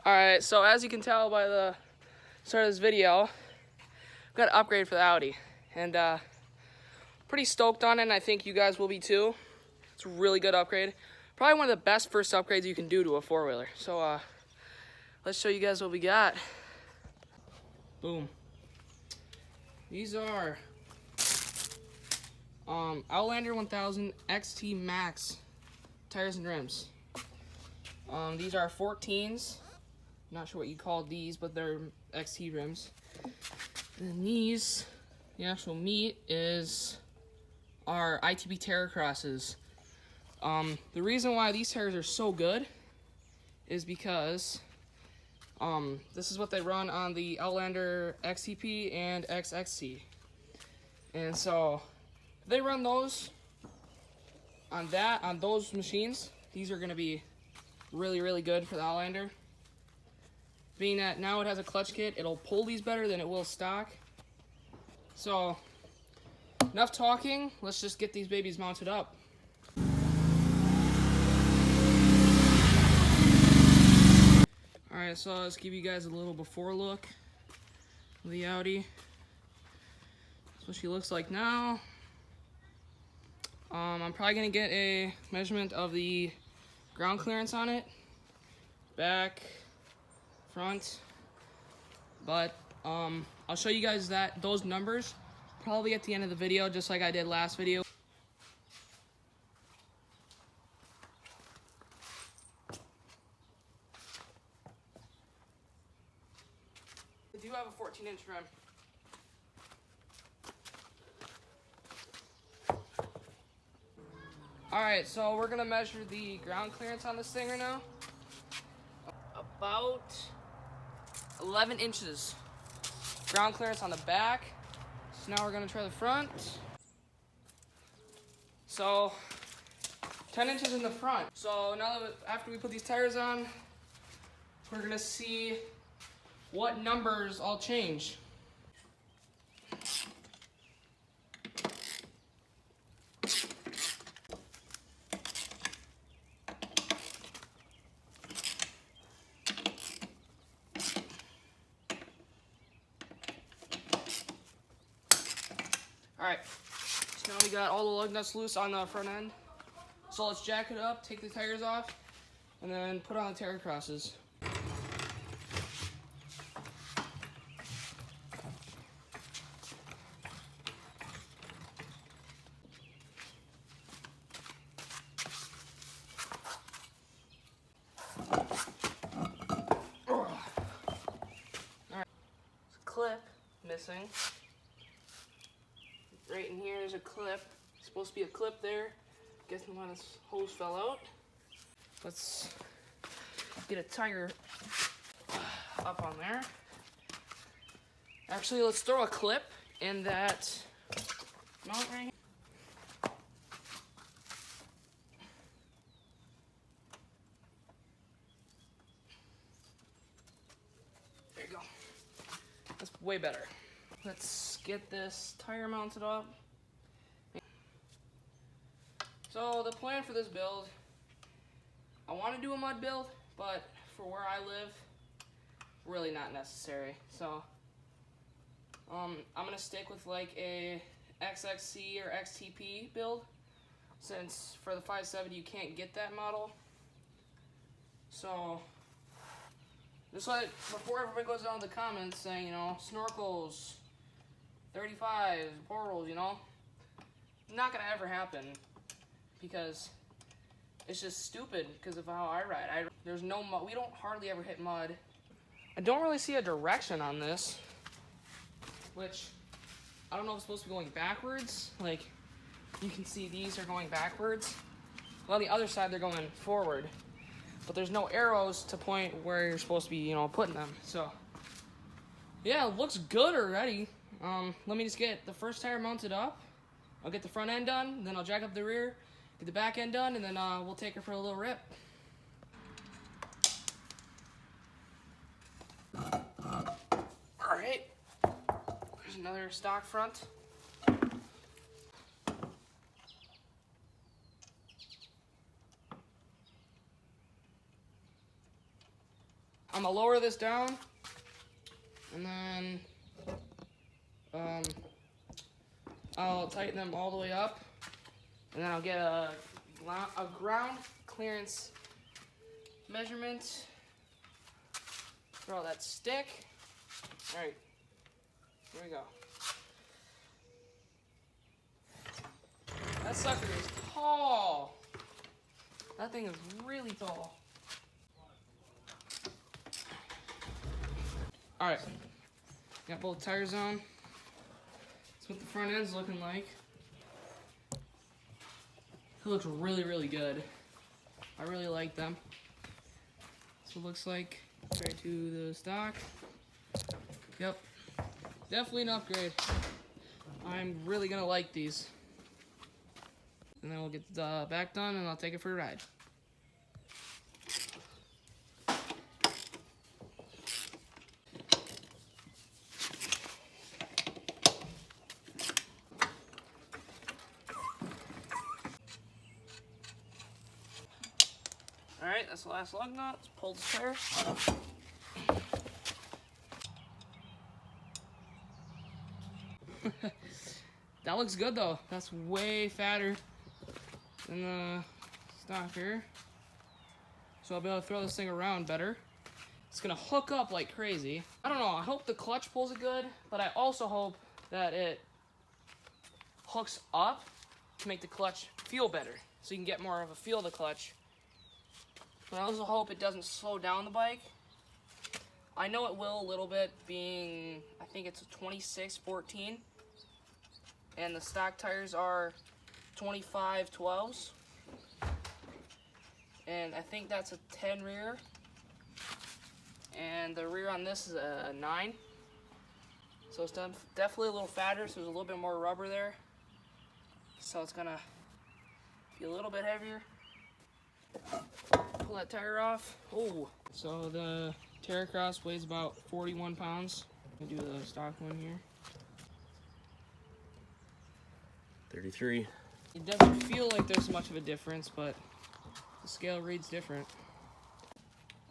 Alright, so as you can tell by the start of this video, I've got an upgrade for the Audi, and pretty stoked on it, and I think you guys will be too. It's a really good upgrade. Probably one of the best first upgrades you can do to a four-wheeler. So let's show you guys what we got. Boom. These are Outlander 1000 XT Max tires and rims. These are 14s. Not sure what you call these, but they're XT rims. And these, the actual meat is our ITB Terra Crosses. The reason why these tires are so good is because this is what they run on the Outlander XTP and XXT. And so if they run those on those machines, these are going to be really, really good for the Outlander. Being that now it has a clutch kit, it'll pull these better than it will stock. So, enough talking, let's just get these babies mounted up. Alright, so let's give you guys a little before look of the Audi. That's what she looks like now. I'm probably going to get a measurement of the ground clearance on it. Back, front, but I'll show you guys those numbers probably at the end of the video, just like I did last video. I do have a 14-inch rim. Alright, so we're gonna measure the ground clearance on this thing right now. About 11 inches ground clearance on the back. So now we're gonna try the front. So 10 inches in the front. So now that after we put these tires on, we're gonna see what numbers all change. Alright, so now we got all the lug nuts loose on the front end. So let's jack it up, take the tires off, and then put on the Terra Crosses. Alright, there's a clip missing. Right in here is a clip. It's supposed to be a clip there. Guessing why this hose fell out. Let's get a tire up on there. Actually, let's throw a clip in that mount right here. There you go. That's way better. Let's get this tire mounted up. So the plan for this build, I want to do a mud build, but for where I live, really not necessary. So I'm gonna stick with like a XXC or XTP build, since for the 570 you can't get that model. So just like before everybody goes down in the comments saying, you know, snorkels, 35s, portals, you know, not gonna ever happen because it's just stupid because of how I ride. There's no mud. We don't hardly ever hit mud. I don't really see a direction on this, which I don't know if it's supposed to be going backwards. Like you can see these are going backwards. Well, on the other side they're going forward, but there's no arrows to point where you're supposed to be, you know, putting them. So yeah, it looks good already. Let me just get the first tire mounted up. I'll get the front end done, then I'll jack up the rear, get the back end done, and then we'll take her for a little rip. Alright, there's another stock front. I'm gonna lower this down, and then I'll tighten them all the way up, and then I'll get a ground clearance measurement for all that stick. All right, here we go. That sucker is tall. That thing is really tall. All right, got both tires on. That's what the front end's looking like. It looks really, really good. I really like them. So it looks like compared to the stock. Yep, definitely an upgrade. I'm really gonna like these. And then we'll get the back done and I'll take it for a ride. Alright, that's the last lug nut. Let's pull the tire. That looks good though. That's way fatter than the stock here. So I'll be able to throw this thing around better. It's gonna hook up like crazy. I don't know, I hope the clutch pulls it good, but I also hope that it hooks up to make the clutch feel better. So you can get more of a feel of the clutch. But I also hope it doesn't slow down the bike. I know it will a little bit, being, I think it's a 26-14. And the stock tires are 25-12s. And I think that's a 10 rear. And the rear on this is a 9. So it's definitely a little fatter, so there's a little bit more rubber there. So it's gonna be a little bit heavier. Pull that tire off. Oh, so the Terracross weighs about 41 pounds. I'm gonna do the stock one here. 33. It doesn't feel like there's much of a difference, but the scale reads different.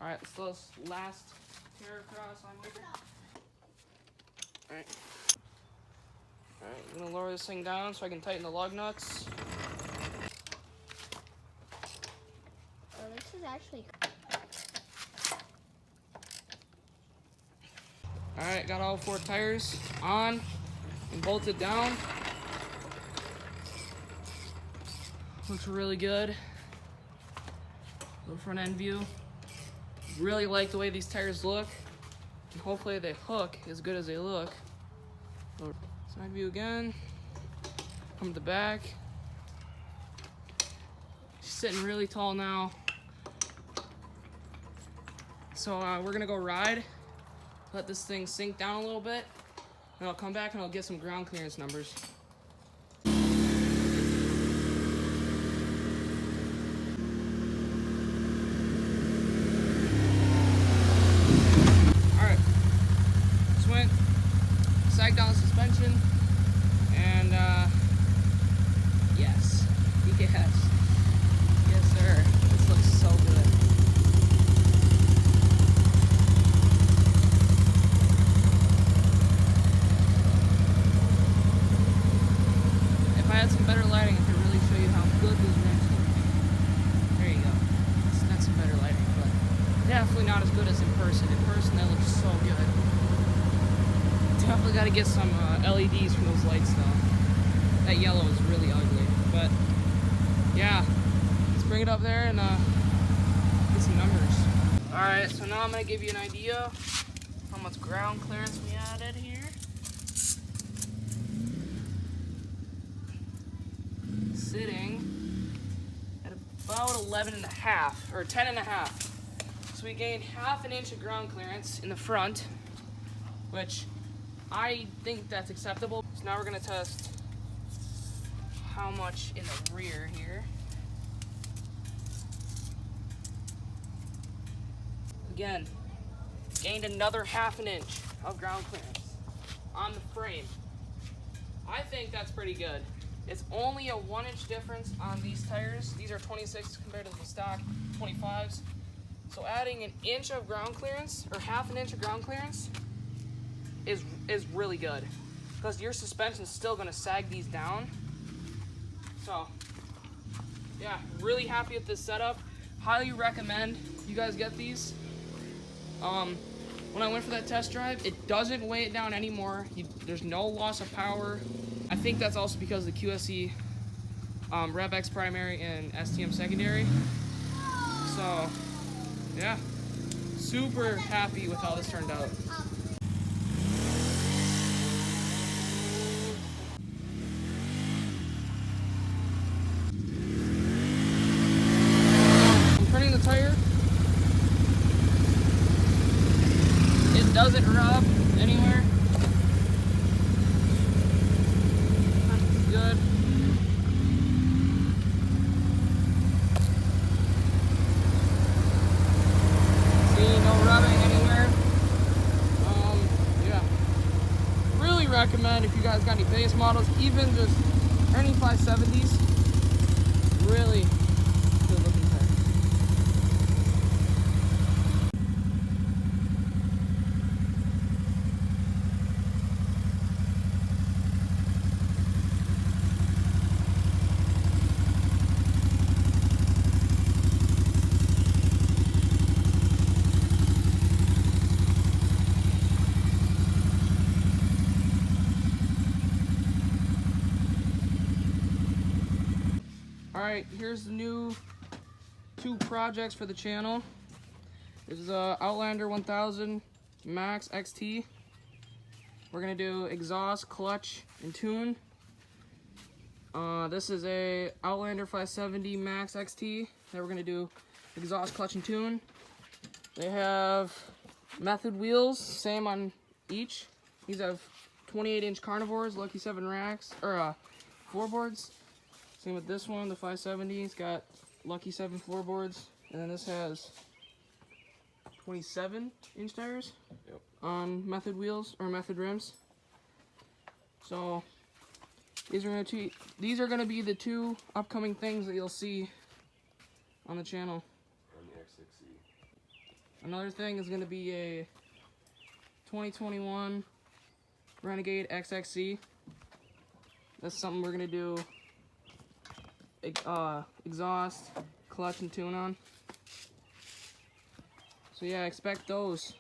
All right, let's throw this last Terracross on here. All right. All right, I'm gonna lower this thing down so I can tighten the lug nuts. Oh, this is actually. All right, got all 4 tires on and bolted down. Looks really good. Little front end view. Really like the way these tires look. And hopefully they hook as good as they look. Side view again. Come to the back. She's sitting really tall now. So we're gonna go ride. Let this thing sink down a little bit. And I'll come back and I'll get some ground clearance numbers. Sag down the suspension, and yes, sir, this looks so good. If I had some better lighting, I could really show you how good these rims look. There you go. That's some better lighting, but definitely not as good as in person. In person, that looks so good. Definitely got to get some LEDs from those lights though. That yellow is really ugly, but yeah, let's bring it up there and get some numbers. All right, so now I'm gonna give you an idea how much ground clearance we added here. Sitting at about 11.5 or 10.5. So we gained ½ an inch of ground clearance in the front, which I think that's acceptable. So now we're gonna test how much in the rear here. Again, gained another ½ an inch of ground clearance on the frame. I think that's pretty good. It's only a 1 inch difference on these tires. These are 26 compared to the stock 25s. So adding an inch of ground clearance or half an inch of ground clearance is really good because your suspension is still going to sag these down. So yeah, really happy with this setup. Highly recommend you guys get these. When I went for that test drive, it doesn't weigh it down anymore. There's no loss of power. I think that's also because of the QSE RevX primary and STM secondary. So yeah, super happy with how this turned out. I'm turning the tire. It doesn't rub anywhere. That's good. Recommend if you guys got any base models, even just any 570s, really good looking tire. Alright, here's the new 2 projects for the channel. This is Outlander 1000 Max XT. We're going to do exhaust, clutch, and tune. This is a Outlander 570 Max XT that we're going to do exhaust, clutch, and tune. They have method wheels, same on each. These have 28-inch carnivores, Lucky 7 racks, or floorboards. Same with this one, the 570. It's got Lucky 7 floorboards, and then this has 27-inch tires on method wheels or method rims. So these are going to be the 2 upcoming things that you'll see on the channel. On the X6E. Another thing is going to be a 2021 Renegade XXC. That's something we're going to do exhaust, clutch, and tune on. So yeah, expect those.